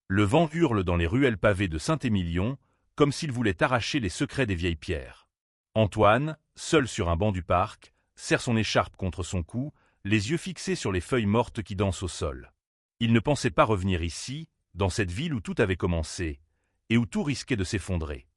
Le vent hurle dans les ruelles pavées de Saint-Émilion, comme s'il voulait arracher les secrets des vieilles pierres. Antoine, seul sur un banc du parc, serre son écharpe contre son cou, les yeux fixés sur les feuilles mortes qui dansent au sol. Il ne pensait pas revenir ici, dans cette ville où tout avait commencé, et où tout risquait de s'effondrer.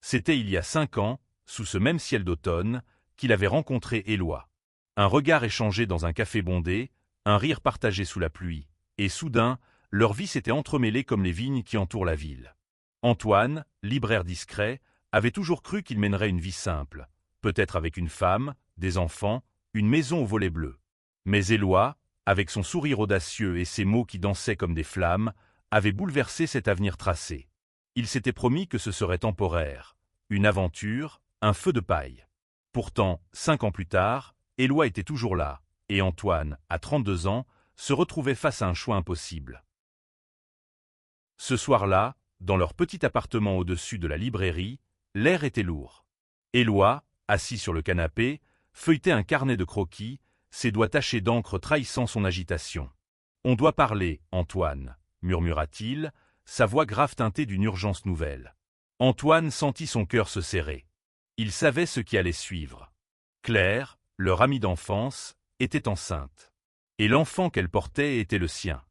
C'était il y a 5 ans, sous ce même ciel d'automne, qu'il avait rencontré Éloi. Un regard échangé dans un café bondé, un rire partagé sous la pluie, et soudain, leur vie s'était entremêlée comme les vignes qui entourent la ville. Antoine, libraire discret, avait toujours cru qu'il mènerait une vie simple, peut-être avec une femme, des enfants, une maison au volet bleu. Mais Éloi, avec son sourire audacieux et ses mots qui dansaient comme des flammes, avait bouleversé cet avenir tracé. Il s'était promis que ce serait temporaire, une aventure, un feu de paille. Pourtant, 5 ans plus tard, Éloi était toujours là, et Antoine, à 32 ans, se retrouvait face à un choix impossible. Ce soir-là, dans leur petit appartement au-dessus de la librairie, l'air était lourd. Éloi, assis sur le canapé, feuilletait un carnet de croquis, ses doigts tachés d'encre trahissant son agitation. « On doit parler, Antoine », murmura-t-il, sa voix grave teintée d'une urgence nouvelle. Antoine sentit son cœur se serrer. Il savait ce qui allait suivre. Claire, leur amie d'enfance, était enceinte. Et l'enfant qu'elle portait était le sien.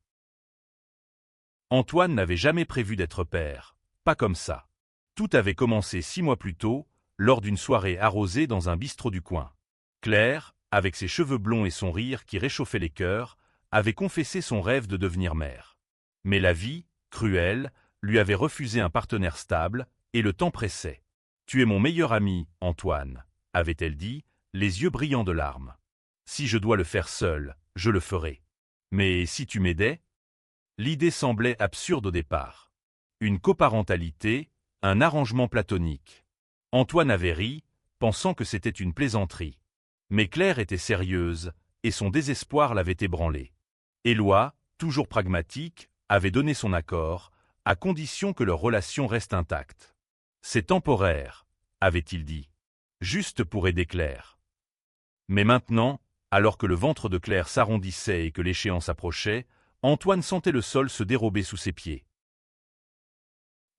Antoine n'avait jamais prévu d'être père, pas comme ça. Tout avait commencé 6 mois plus tôt, lors d'une soirée arrosée dans un bistrot du coin. Claire, avec ses cheveux blonds et son rire qui réchauffait les cœurs, avait confessé son rêve de devenir mère. Mais la vie, cruelle, lui avait refusé un partenaire stable, et le temps pressait. « Tu es mon meilleur ami, Antoine », avait-elle dit, les yeux brillants de larmes. « Si je dois le faire seul, je le ferai. Mais si tu m'aidais ?» L'idée semblait absurde au départ. Une coparentalité, un arrangement platonique. Antoine avait ri, pensant que c'était une plaisanterie. Mais Claire était sérieuse, et son désespoir l'avait ébranlée. Éloi, toujours pragmatique, avait donné son accord, à condition que leur relation reste intacte. « C'est temporaire », avait-il dit. Juste pour aider Claire. Mais maintenant, alors que le ventre de Claire s'arrondissait et que l'échéance approchait, Antoine sentait le sol se dérober sous ses pieds.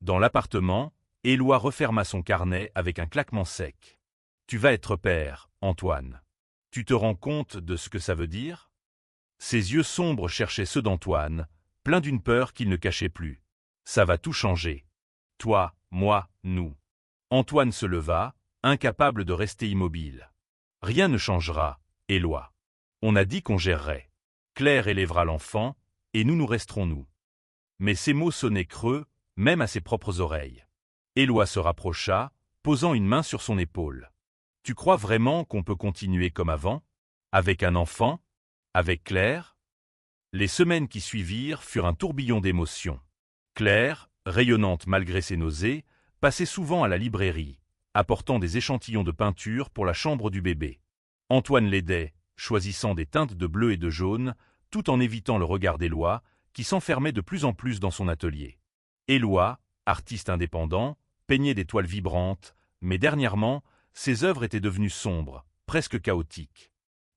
Dans l'appartement, Éloi referma son carnet avec un claquement sec. « Tu vas être père, Antoine. Tu te rends compte de ce que ça veut dire ?» Ses yeux sombres cherchaient ceux d'Antoine, pleins d'une peur qu'il ne cachait plus. « Ça va tout changer. Toi, moi, nous. » Antoine se leva, incapable de rester immobile. « Rien ne changera, Éloi. On a dit qu'on gérerait. Claire élèvera l'enfant, et nous resterons nous. » Mais ces mots sonnaient creux, même à ses propres oreilles. Éloi se rapprocha, posant une main sur son épaule. « Tu crois vraiment qu'on peut continuer comme avant? Avec un enfant? Avec Claire ?» Les semaines qui suivirent furent un tourbillon d'émotions. Claire, rayonnante malgré ses nausées, passait souvent à la librairie, apportant des échantillons de peinture pour la chambre du bébé. Antoine l'aidait, choisissant des teintes de bleu et de jaune, tout en évitant le regard d'Éloi, qui s'enfermait de plus en plus dans son atelier. Éloi, artiste indépendant, peignait des toiles vibrantes, mais dernièrement, ses œuvres étaient devenues sombres, presque chaotiques.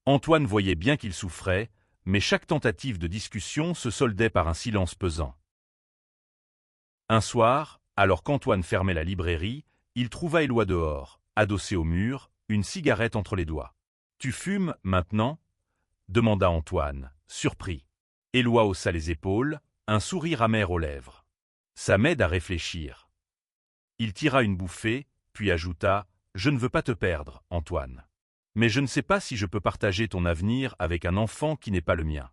Antoine voyait bien qu'il souffrait, mais chaque tentative de discussion se soldait par un silence pesant. Un soir, alors qu'Antoine fermait la librairie, il trouva Éloi dehors, adossé au mur, une cigarette entre les doigts. « Tu fumes, maintenant ?» demanda Antoine, surpris. Éloi haussa les épaules, un sourire amer aux lèvres. « Ça m'aide à réfléchir. » Il tira une bouffée, puis ajouta « Je ne veux pas te perdre, Antoine. Mais je ne sais pas si je peux partager ton avenir avec un enfant qui n'est pas le mien. »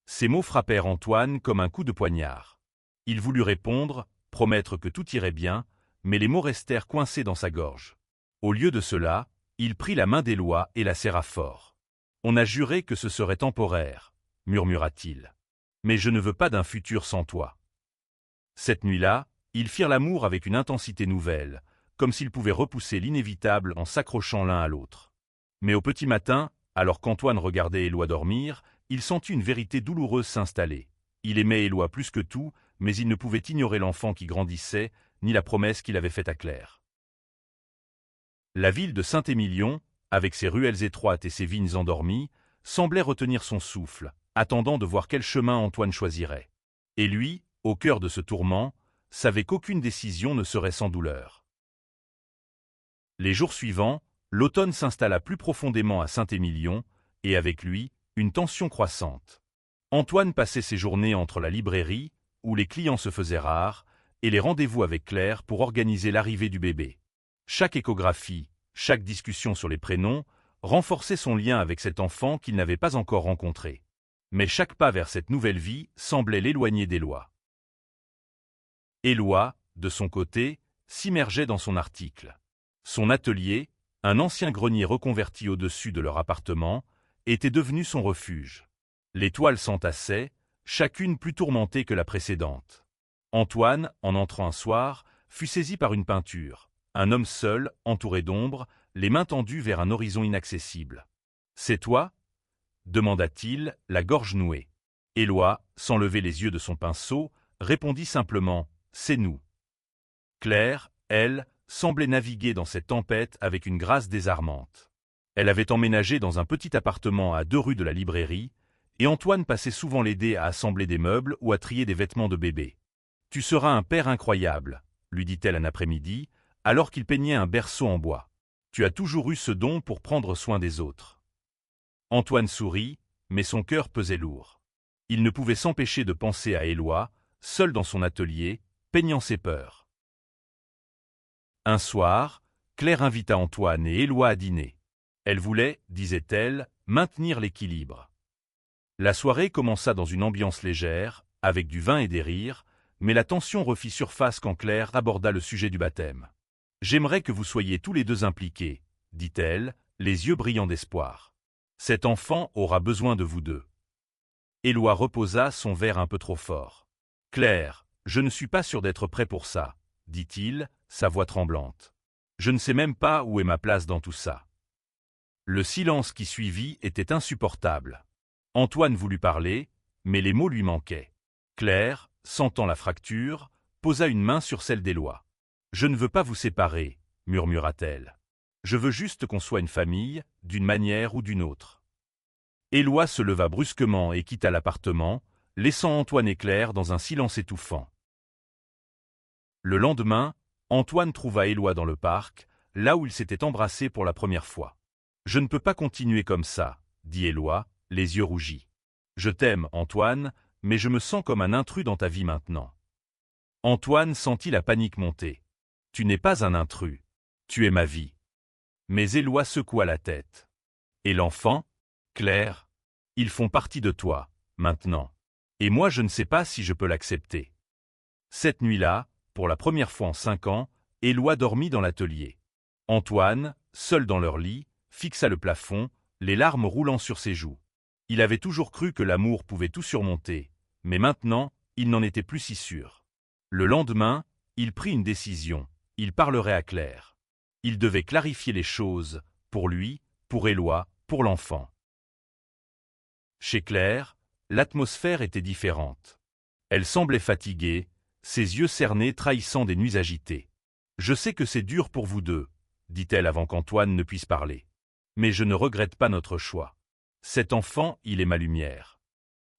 Ces mots frappèrent Antoine comme un coup de poignard. Il voulut répondre, promettre que tout irait bien, mais les mots restèrent coincés dans sa gorge. Au lieu de cela, il prit la main d'Éloi et la serra fort. « On a juré que ce serait temporaire, » murmura-t-il. « Mais je ne veux pas d'un futur sans toi. » Cette nuit-là, ils firent l'amour avec une intensité nouvelle, comme s'ils pouvaient repousser l'inévitable en s'accrochant l'un à l'autre. Mais au petit matin, alors qu'Antoine regardait Éloi dormir, il sentit une vérité douloureuse s'installer. Il aimait Éloi plus que tout, mais il ne pouvait ignorer l'enfant qui grandissait, ni la promesse qu'il avait faite à Claire. La ville de Saint-Émilion, avec ses ruelles étroites et ses vignes endormies, semblait retenir son souffle, attendant de voir quel chemin Antoine choisirait. Et lui, au cœur de ce tourment, savait qu'aucune décision ne serait sans douleur. Les jours suivants, l'automne s'installa plus profondément à Saint-Émilion, et avec lui, une tension croissante. Antoine passait ses journées entre la librairie, où les clients se faisaient rares, et les rendez-vous avec Claire pour organiser l'arrivée du bébé. Chaque échographie, chaque discussion sur les prénoms, renforçait son lien avec cet enfant qu'il n'avait pas encore rencontré. Mais chaque pas vers cette nouvelle vie semblait l'éloigner d'Éloi. Éloi, de son côté, s'immergeait dans son article. Son atelier, un ancien grenier reconverti au-dessus de leur appartement, était devenu son refuge. Les toiles s'entassaient, chacune plus tourmentée que la précédente. Antoine, en entrant un soir, fut saisi par une peinture, un homme seul, entouré d'ombre, les mains tendues vers un horizon inaccessible. « C'est toi » demanda-t-il, la gorge nouée. Éloi, sans lever les yeux de son pinceau, répondit simplement « C'est nous ». Claire, elle, semblait naviguer dans cette tempête avec une grâce désarmante. Elle avait emménagé dans un petit appartement à 2 rues de la librairie, et Antoine passait souvent l'aider à assembler des meubles ou à trier des vêtements de bébé. « Tu seras un père incroyable », lui dit-elle un après-midi, alors qu'il peignait un berceau en bois. « Tu as toujours eu ce don pour prendre soin des autres. » Antoine sourit, mais son cœur pesait lourd. Il ne pouvait s'empêcher de penser à Éloi, seul dans son atelier, peignant ses peurs. Un soir, Claire invita Antoine et Éloi à dîner. Elle voulait, disait-elle, maintenir l'équilibre. La soirée commença dans une ambiance légère, avec du vin et des rires, mais la tension refit surface quand Claire aborda le sujet du baptême. « J'aimerais que vous soyez tous les deux impliqués, » dit-elle, les yeux brillants d'espoir. « Cet enfant aura besoin de vous deux. » Éloi reposa son verre un peu trop fort. « Claire, je ne suis pas sûr d'être prêt pour ça, » dit-il, sa voix tremblante. « Je ne sais même pas où est ma place dans tout ça. » Le silence qui suivit était insupportable. Antoine voulut parler, mais les mots lui manquaient. Claire, sentant la fracture, posa une main sur celle d'Éloi. « Je ne veux pas vous séparer, » murmura-t-elle. « Je veux juste qu'on soit une famille, d'une manière ou d'une autre. » Éloi se leva brusquement et quitta l'appartement, laissant Antoine et Claire dans un silence étouffant. Le lendemain, Antoine trouva Éloi dans le parc, là où ils s'étaient embrassés pour la première fois. « Je ne peux pas continuer comme ça, » dit Éloi, les yeux rougis. « Je t'aime, Antoine, mais je me sens comme un intrus dans ta vie maintenant. » Antoine sentit la panique monter. « Tu n'es pas un intrus. Tu es ma vie. » Mais Éloi secoua la tête. « Et l'enfant, Claire, ils font partie de toi, maintenant. Et moi je ne sais pas si je peux l'accepter. » Cette nuit-là, pour la première fois en 5 ans, Éloi dormit dans l'atelier. Antoine, seul dans leur lit, fixa le plafond, les larmes roulant sur ses joues. Il avait toujours cru que l'amour pouvait tout surmonter, mais maintenant, il n'en était plus si sûr. Le lendemain, il prit une décision, il parlerait à Claire. Il devait clarifier les choses, pour lui, pour Éloi, pour l'enfant. Chez Claire, l'atmosphère était différente. Elle semblait fatiguée, ses yeux cernés trahissant des nuits agitées. « Je sais que c'est dur pour vous deux, » dit-elle avant qu'Antoine ne puisse parler. « Mais je ne regrette pas notre choix. Cet enfant, il est ma lumière. »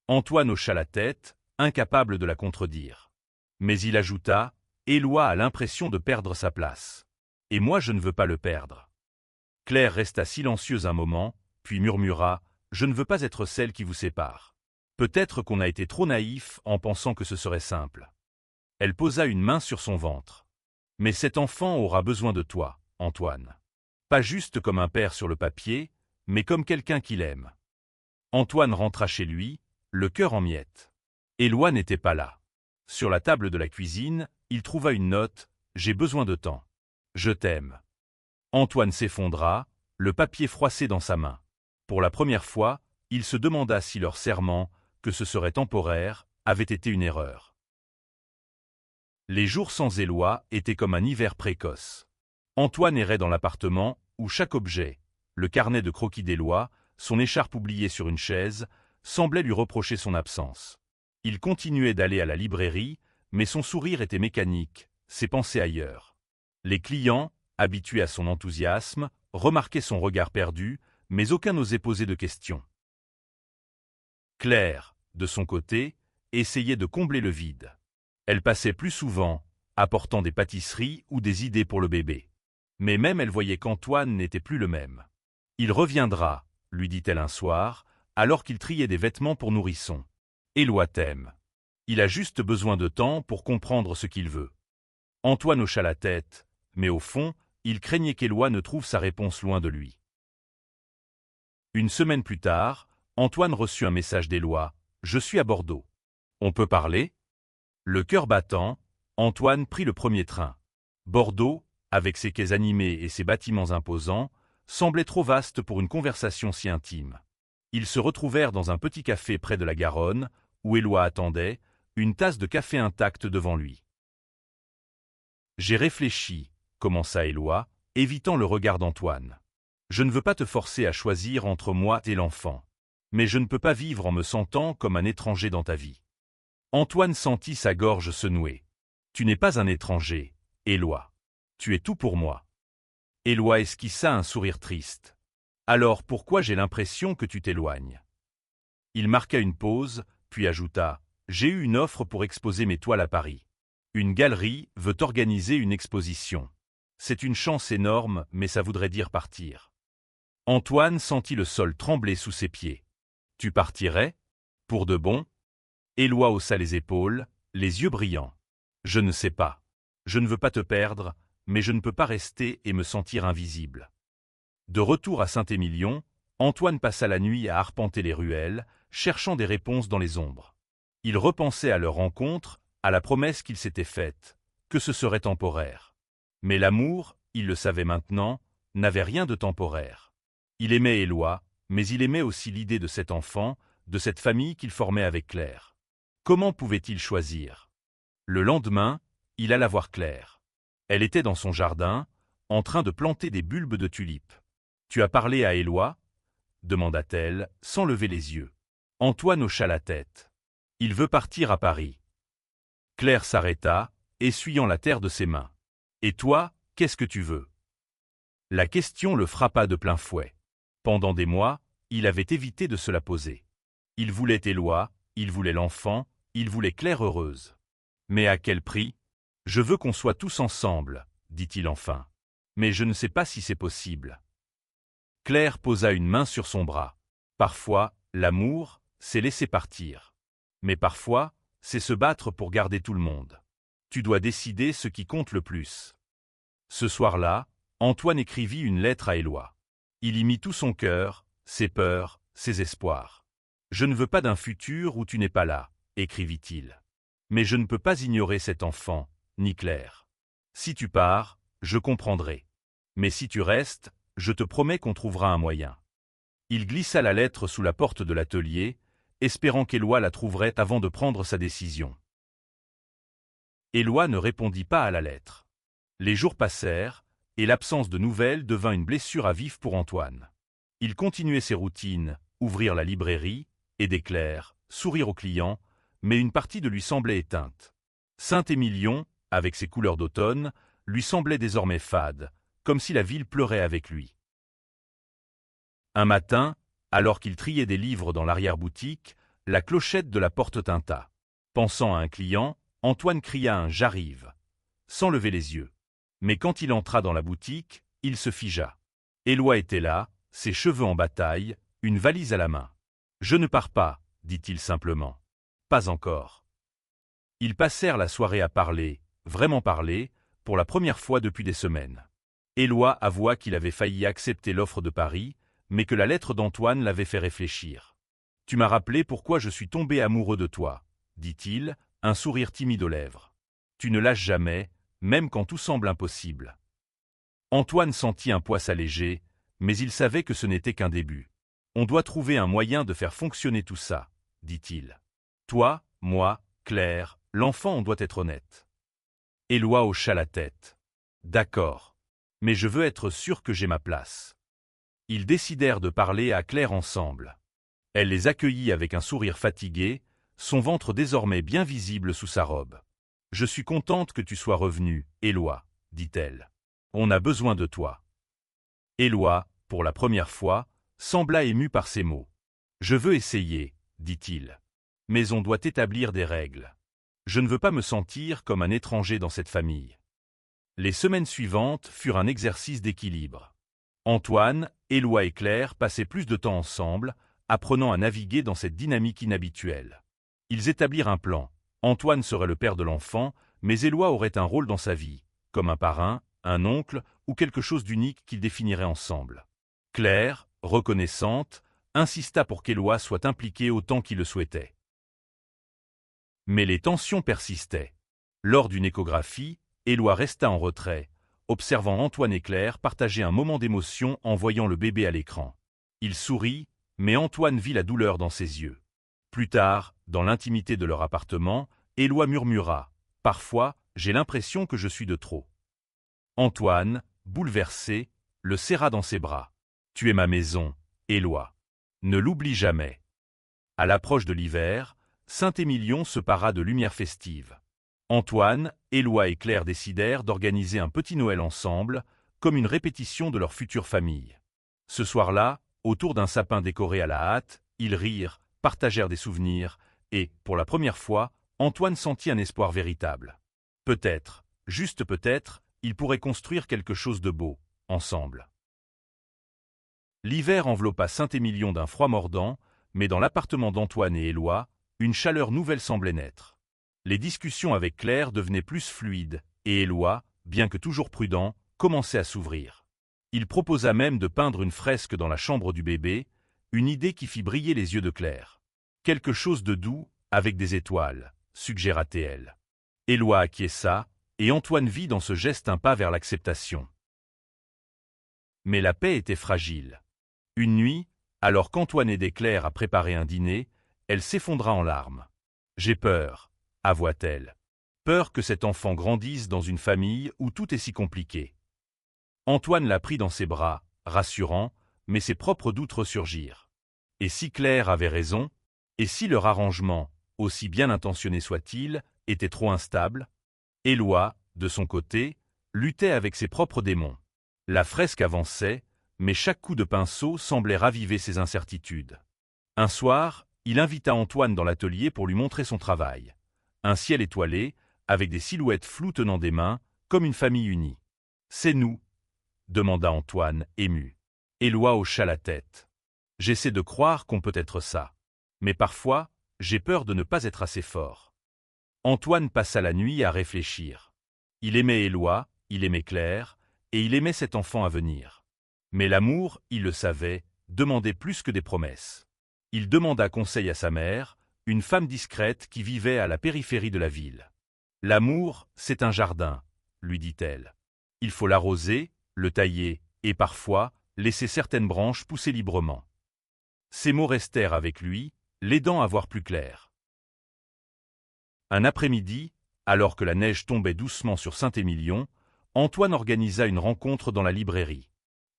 Antoine hocha la tête, incapable de la contredire. Mais il ajouta, « Éloi a l'impression de perdre sa place. Et moi je ne veux pas le perdre. » Claire resta silencieuse un moment, puis murmura, « Je ne veux pas être celle qui vous sépare. Peut-être qu'on a été trop naïf en pensant que ce serait simple. » Elle posa une main sur son ventre. « Mais cet enfant aura besoin de toi, Antoine. Pas juste comme un père sur le papier, mais comme quelqu'un qu'il aime. » Antoine rentra chez lui, le cœur en miettes. Éloi n'était pas là. Sur la table de la cuisine, il trouva une note, « J'ai besoin de temps. Je t'aime. » Antoine s'effondra, le papier froissé dans sa main. Pour la première fois, il se demanda si leur serment, que ce serait temporaire, avait été une erreur. Les jours sans Éloi étaient comme un hiver précoce. Antoine errait dans l'appartement où chaque objet, le carnet de croquis d'Éloi, son écharpe oubliée sur une chaise, semblait lui reprocher son absence. Il continuait d'aller à la librairie, mais son sourire était mécanique, ses pensées ailleurs. Les clients, habitués à son enthousiasme, remarquaient son regard perdu, mais aucun n'osait poser de questions. Claire, de son côté, essayait de combler le vide. Elle passait plus souvent, apportant des pâtisseries ou des idées pour le bébé. Mais même elle voyait qu'Antoine n'était plus le même. « Il reviendra », lui dit-elle un soir, alors qu'il triait des vêtements pour nourrisson. « Éloi t'aime. Il a juste besoin de temps pour comprendre ce qu'il veut. » Antoine hocha la tête, mais au fond, il craignait qu'Éloi ne trouve sa réponse loin de lui. Une semaine plus tard, Antoine reçut un message d'Éloi. « Je suis à Bordeaux. On peut parler ?» Le cœur battant, Antoine prit le premier train. Bordeaux, avec ses quais animés et ses bâtiments imposants, semblait trop vaste pour une conversation si intime. Ils se retrouvèrent dans un petit café près de la Garonne, où Éloi attendait, une tasse de café intacte devant lui. « J'ai réfléchi, » commença Éloi, évitant le regard d'Antoine. « Je ne veux pas te forcer à choisir entre moi et l'enfant. Mais je ne peux pas vivre en me sentant comme un étranger dans ta vie. » Antoine sentit sa gorge se nouer. « Tu n'es pas un étranger, Éloi. Tu es tout pour moi. » Éloi esquissa un sourire triste. « Alors pourquoi j'ai l'impression que tu t'éloignes ?» Il marqua une pause, puis ajouta « J'ai eu une offre pour exposer mes toiles à Paris. Une galerie veut organiser une exposition. C'est une chance énorme, mais ça voudrait dire partir. » Antoine sentit le sol trembler sous ses pieds. « Tu partirais? Pour de bon ?» Éloi haussa les épaules, les yeux brillants. « Je ne sais pas. Je ne veux pas te perdre, mais je ne peux pas rester et me sentir invisible. » De retour à Saint-Émilion, Antoine passa la nuit à arpenter les ruelles, cherchant des réponses dans les ombres. Il repensait à leur rencontre, à la promesse qu'il s'était faite, que ce serait temporaire. Mais l'amour, il le savait maintenant, n'avait rien de temporaire. Il aimait Éloi, mais il aimait aussi l'idée de cet enfant, de cette famille qu'il formait avec Claire. Comment pouvait-il choisir? Le lendemain, il alla voir Claire. Elle était dans son jardin, en train de planter des bulbes de tulipes. « Tu as parlé à Éloi ?» demanda-t-elle, sans lever les yeux. Antoine hocha la tête. « Il veut partir à Paris. » Claire s'arrêta, essuyant la terre de ses mains. « Et toi, qu'est-ce que tu veux ?» La question le frappa de plein fouet. Pendant des mois, il avait évité de se la poser. Il voulait Éloi, il voulait l'enfant, il voulait Claire heureuse. Mais à quel prix? « Je veux qu'on soit tous ensemble, » dit-il enfin. « Mais je ne sais pas si c'est possible. » Claire posa une main sur son bras. Parfois, l'amour, c'est laisser partir. Mais parfois, c'est se battre pour garder tout le monde. Tu dois décider ce qui compte le plus. Ce soir-là, Antoine écrivit une lettre à Éloi. Il y mit tout son cœur, ses peurs, ses espoirs. « Je ne veux pas d'un futur où tu n'es pas là, » écrivit-il. « Mais je ne peux pas ignorer cet enfant, ni Claire. Si tu pars, je comprendrai. Mais si tu restes, je te promets qu'on trouvera un moyen. » Il glissa la lettre sous la porte de l'atelier, espérant qu'Éloi la trouverait avant de prendre sa décision. Éloi ne répondit pas à la lettre. Les jours passèrent, et l'absence de nouvelles devint une blessure à vif pour Antoine. Il continuait ses routines, ouvrir la librairie, aider Claire, sourire aux clients, mais une partie de lui semblait éteinte. Saint-Émilion, avec ses couleurs d'automne, lui semblait désormais fade, comme si la ville pleurait avec lui. Un matin, alors qu'il triait des livres dans l'arrière-boutique, la clochette de la porte tinta. Pensant à un client, Antoine cria un « J'arrive », sans lever les yeux. Mais quand il entra dans la boutique, il se figea. Éloi était là, ses cheveux en bataille, une valise à la main. « Je ne pars pas, » dit-il simplement. « Pas encore. » Ils passèrent la soirée à parler, vraiment parler, pour la première fois depuis des semaines. Éloi avoua qu'il avait failli accepter l'offre de Paris, mais que la lettre d'Antoine l'avait fait réfléchir. « Tu m'as rappelé pourquoi je suis tombé amoureux de toi, » dit-il, un sourire timide aux lèvres. « Tu ne lâches jamais, même quand tout semble impossible. » Antoine sentit un poids s'alléger, mais il savait que ce n'était qu'un début. « On doit trouver un moyen de faire fonctionner tout ça, » dit-il. « Toi, moi, Claire, l'enfant, on doit être honnête. » Éloi hocha la tête. « D'accord. Mais je veux être sûr que j'ai ma place. » Ils décidèrent de parler à Claire ensemble. Elle les accueillit avec un sourire fatigué, son ventre désormais bien visible sous sa robe. « Je suis contente que tu sois revenu, Éloi, » dit-elle. « On a besoin de toi. » Éloi, pour la première fois, sembla ému par ces mots. « Je veux essayer, » dit-il. Mais on doit établir des règles. Je ne veux pas me sentir comme un étranger dans cette famille. Les semaines suivantes furent un exercice d'équilibre. Antoine, Éloi et Claire passaient plus de temps ensemble, apprenant à naviguer dans cette dynamique inhabituelle. Ils établirent un plan. Antoine serait le père de l'enfant, mais Éloi aurait un rôle dans sa vie, comme un parrain, un oncle ou quelque chose d'unique qu'ils définiraient ensemble. Claire, reconnaissante, insista pour qu'Éloi soit impliqué autant qu'il le souhaitait. Mais les tensions persistaient. Lors d'une échographie, Éloi resta en retrait, observant Antoine et Claire partager un moment d'émotion en voyant le bébé à l'écran. Il sourit, mais Antoine vit la douleur dans ses yeux. Plus tard, dans l'intimité de leur appartement, Éloi murmura « Parfois, j'ai l'impression que je suis de trop ». Antoine, bouleversé, le serra dans ses bras. « Tu es ma maison, Éloi. Ne l'oublie jamais ». À l'approche de l'hiver, Saint-Émilion se para de lumières festives. Antoine, Éloi et Claire décidèrent d'organiser un petit Noël ensemble, comme une répétition de leur future famille. Ce soir-là, autour d'un sapin décoré à la hâte, ils rirent, partagèrent des souvenirs, et, pour la première fois, Antoine sentit un espoir véritable. Peut-être, juste peut-être, ils pourraient construire quelque chose de beau, ensemble. L'hiver enveloppa Saint-Émilion d'un froid mordant, mais dans l'appartement d'Antoine et Éloi, une chaleur nouvelle semblait naître. Les discussions avec Claire devenaient plus fluides, et Éloi, bien que toujours prudent, commençait à s'ouvrir. Il proposa même de peindre une fresque dans la chambre du bébé, une idée qui fit briller les yeux de Claire. Quelque chose de doux, avec des étoiles, suggéra-t-elle. Éloi acquiesça, et Antoine vit dans ce geste un pas vers l'acceptation. Mais la paix était fragile. Une nuit, alors qu'Antoine aidait Claire à préparer un dîner, elle s'effondra en larmes. « J'ai peur », avoua-t-elle. « Peur que cet enfant grandisse dans une famille où tout est si compliqué. » Antoine la prit dans ses bras, rassurant, mais ses propres doutes ressurgirent. Et si Claire avait raison? Et si leur arrangement, aussi bien intentionné soit-il, était trop instable? Éloi, de son côté, luttait avec ses propres démons. La fresque avançait, mais chaque coup de pinceau semblait raviver ses incertitudes. Un soir, il invita Antoine dans l'atelier pour lui montrer son travail. Un ciel étoilé, avec des silhouettes floues tenant des mains, comme une famille unie. « C'est nous », demanda Antoine, ému. Éloi hocha la tête. « J'essaie de croire qu'on peut être ça. Mais parfois, j'ai peur de ne pas être assez fort. » Antoine passa la nuit à réfléchir. Il aimait Éloi, il aimait Claire, et il aimait cet enfant à venir. Mais l'amour, il le savait, demandait plus que des promesses. Il demanda conseil à sa mère, une femme discrète qui vivait à la périphérie de la ville. « L'amour, c'est un jardin, » lui dit-elle. « Il faut l'arroser, le tailler, et parfois, laisser certaines branches pousser librement. » Ces mots restèrent avec lui, l'aidant à voir plus clair. Un après-midi, alors que la neige tombait doucement sur Saint-Émilion, Antoine organisa une rencontre dans la librairie.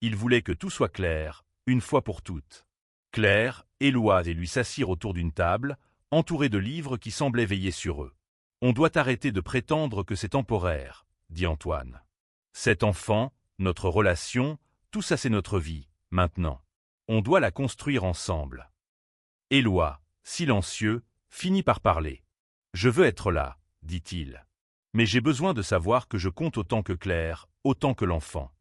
Il voulait que tout soit clair, une fois pour toutes. Claire, Éloi et lui s'assirent autour d'une table, entourés de livres qui semblaient veiller sur eux. « On doit arrêter de prétendre que c'est temporaire, » dit Antoine. « Cet enfant, notre relation, tout ça c'est notre vie, maintenant. On doit la construire ensemble. » Éloi, silencieux, finit par parler. « Je veux être là, » dit-il. « Mais j'ai besoin de savoir que je compte autant que Claire, autant que l'enfant. »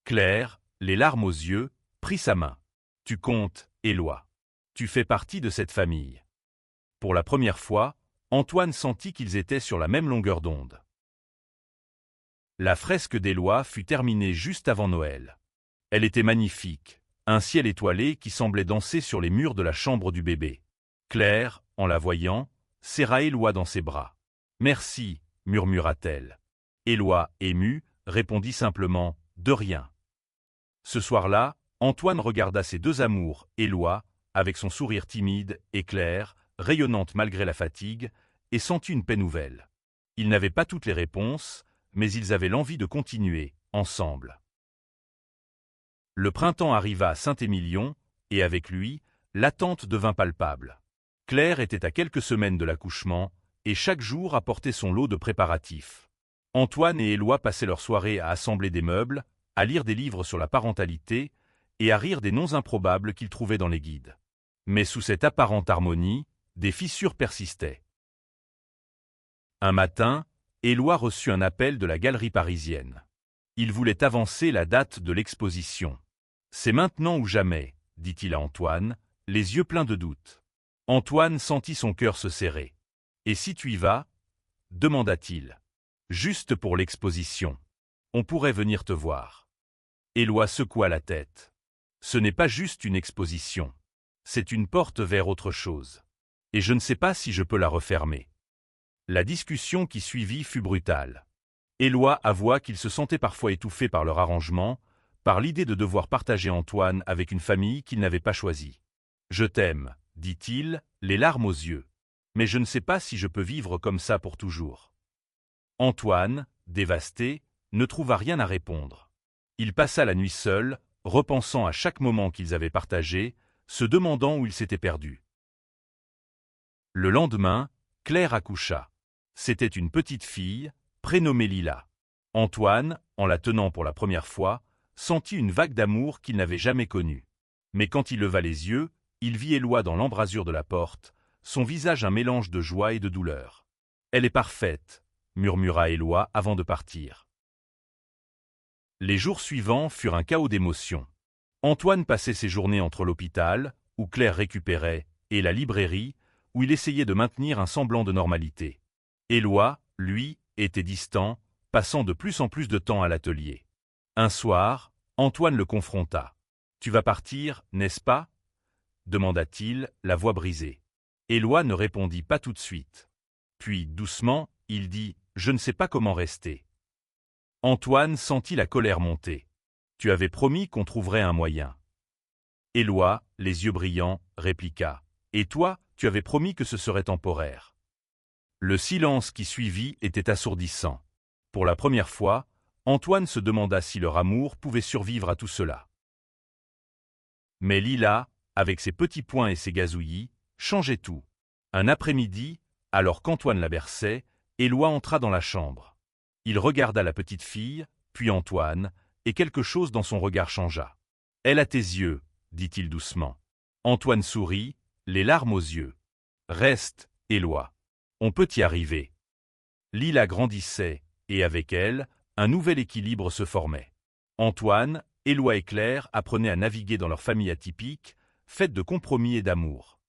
Claire, les larmes aux yeux, prit sa main. « Tu comptes, Éloi. Tu fais partie de cette famille. » Pour la première fois, Antoine sentit qu'ils étaient sur la même longueur d'onde. La fresque d'Éloi fut terminée juste avant Noël. Elle était magnifique, un ciel étoilé qui semblait danser sur les murs de la chambre du bébé. Claire, en la voyant, serra Éloi dans ses bras. « Merci, » murmura-t-elle. Éloi, ému, répondit simplement « De rien ». Ce soir-là, Antoine regarda ses deux amours, Éloi, avec son sourire timide, et Claire, rayonnante malgré la fatigue, et sentit une paix nouvelle. Ils n'avaient pas toutes les réponses, mais ils avaient l'envie de continuer, ensemble. Le printemps arriva à Saint-Émilion, et avec lui, l'attente devint palpable. Claire était à quelques semaines de l'accouchement, et chaque jour apportait son lot de préparatifs. Antoine et Éloi passaient leur soirée à assembler des meubles, à lire des livres sur la parentalité, et à rire des noms improbables qu'ils trouvaient dans les guides. Mais sous cette apparente harmonie, Des fissures persistaient. Un matin, Éloi reçut un appel de la galerie parisienne. Il voulait avancer la date de l'exposition. « C'est maintenant ou jamais », dit-il à Antoine, les yeux pleins de doute. Antoine sentit son cœur se serrer. « Et si tu y vas ?» demanda-t-il. « Juste pour l'exposition. On pourrait venir te voir. » Éloi secoua la tête. « Ce n'est pas juste une exposition. C'est une porte vers autre chose. Et je ne sais pas si je peux la refermer. » La discussion qui suivit fut brutale. Éloi avoua qu'il se sentait parfois étouffé par leur arrangement, par l'idée de devoir partager Antoine avec une famille qu'il n'avait pas choisie. « Je t'aime, » dit-il, les larmes aux yeux. « Mais je ne sais pas si je peux vivre comme ça pour toujours. » Antoine, dévasté, ne trouva rien à répondre. Il passa la nuit seul, repensant à chaque moment qu'ils avaient partagé, se demandant où il s'était perdu. Le lendemain, Claire accoucha. C'était une petite fille, prénommée Lila. Antoine, en la tenant pour la première fois, sentit une vague d'amour qu'il n'avait jamais connue. Mais quand il leva les yeux, il vit Éloi dans l'embrasure de la porte, son visage un mélange de joie et de douleur. « Elle est parfaite », murmura Éloi avant de partir. Les jours suivants furent un chaos d'émotions. Antoine passait ses journées entre l'hôpital, où Claire récupérait, et la librairie, où il essayait de maintenir un semblant de normalité. Éloi, lui, était distant, passant de plus en plus de temps à l'atelier. Un soir, Antoine le confronta. « Tu vas partir, n'est-ce pas ?» demanda-t-il, la voix brisée. Éloi ne répondit pas tout de suite. Puis, doucement, il dit « Je ne sais pas comment rester. » Antoine sentit la colère monter. « Tu avais promis qu'on trouverait un moyen. » Éloi, les yeux brillants, répliqua. « Et toi, tu avais promis que ce serait temporaire. » Le silence qui suivit était assourdissant. Pour la première fois, Antoine se demanda si leur amour pouvait survivre à tout cela. Mais Lila, avec ses petits poings et ses gazouillis, changeait tout. Un après-midi, alors qu'Antoine la berçait, Éloi entra dans la chambre. Il regarda la petite fille, puis Antoine, et quelque chose dans son regard changea. « Elle a tes yeux, » dit-il doucement. Antoine sourit, les larmes aux yeux. « Reste, Éloi. On peut y arriver. » Lila grandissait, et avec elle, un nouvel équilibre se formait. Antoine, Éloi et Claire apprenaient à naviguer dans leur famille atypique, faite de compromis et d'amour.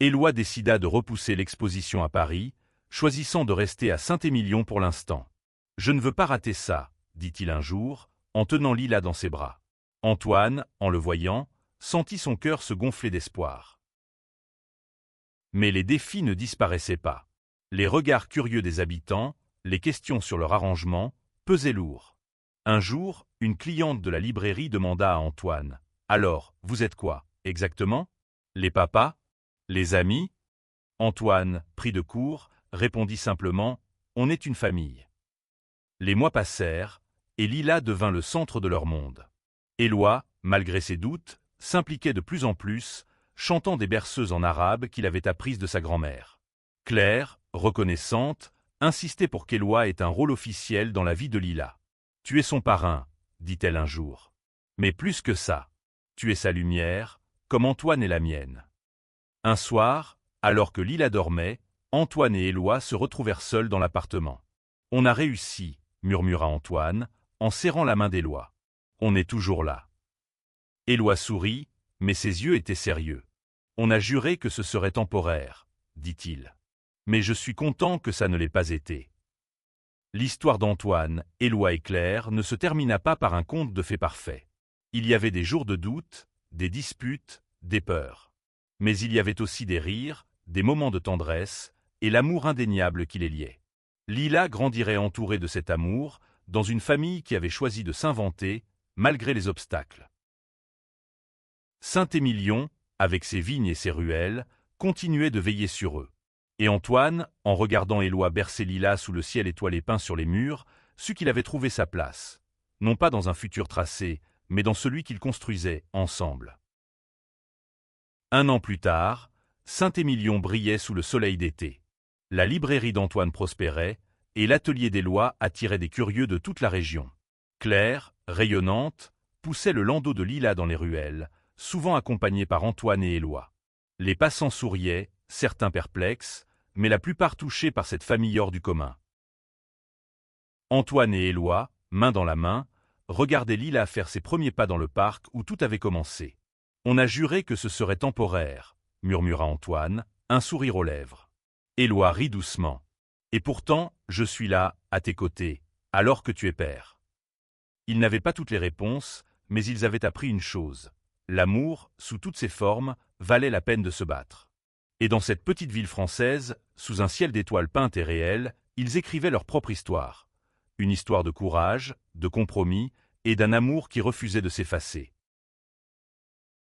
Éloi décida de repousser l'exposition à Paris, choisissant de rester à Saint-Émilion pour l'instant. « Je ne veux pas rater ça, » dit-il un jour, en tenant Lila dans ses bras. Antoine, en le voyant, sentit son cœur se gonfler d'espoir. Mais les défis ne disparaissaient pas. Les regards curieux des habitants, les questions sur leur arrangement, pesaient lourd. Un jour, une cliente de la librairie demanda à Antoine « Alors, vous êtes quoi, exactement? Les papas? Les amis ?» Antoine, pris de court, répondit simplement « On est une famille. » Les mois passèrent, et Lila devint le centre de leur monde. Éloi, malgré ses doutes, s'impliquait de plus en plus, chantant des berceuses en arabe qu'il avait apprises de sa grand-mère. Claire, reconnaissante, insistait pour qu'Éloi ait un rôle officiel dans la vie de Lila. « Tu es son parrain, » dit-elle un jour. « Mais plus que ça, tu es sa lumière, comme Antoine est la mienne. » Un soir, alors que Lila dormait, Antoine et Éloi se retrouvèrent seuls dans l'appartement. « On a réussi, » murmura Antoine, en serrant la main d'Éloi. « On est toujours là. » Éloi sourit, mais ses yeux étaient sérieux. « On a juré que ce serait temporaire, » dit-il. « Mais je suis content que ça ne l'ait pas été. » L'histoire d'Antoine, Éloi et Claire ne se termina pas par un conte de fées parfait. Il y avait des jours de doute, des disputes, des peurs. Mais il y avait aussi des rires, des moments de tendresse, et l'amour indéniable qui les liait. Lila grandirait entourée de cet amour, dans une famille qui avait choisi de s'inventer, malgré les obstacles. Saint-Émilion, avec ses vignes et ses ruelles, continuait de veiller sur eux. Et Antoine, en regardant Éloi bercer Lila sous le ciel étoilé peint sur les murs, sut qu'il avait trouvé sa place, non pas dans un futur tracé, mais dans celui qu'ils construisaient ensemble. Un an plus tard, Saint-Émilion brillait sous le soleil d'été. La librairie d'Antoine prospérait, et l'atelier d'Éloi attirait des curieux de toute la région. Claire, rayonnante, poussait le landau de Lila dans les ruelles, souvent accompagnée par Antoine et Éloi. Les passants souriaient, certains perplexes, mais la plupart touchés par cette famille hors du commun. Antoine et Éloi, main dans la main, regardaient Lila faire ses premiers pas dans le parc où tout avait commencé. « On a juré que ce serait temporaire », murmura Antoine, un sourire aux lèvres. Éloi rit doucement. « Et pourtant, je suis là, à tes côtés, alors que tu es père. » Ils n'avaient pas toutes les réponses, mais ils avaient appris une chose. L'amour, sous toutes ses formes, valait la peine de se battre. Et dans cette petite ville française, sous un ciel d'étoiles peintes et réelles, ils écrivaient leur propre histoire. Une histoire de courage, de compromis et d'un amour qui refusait de s'effacer.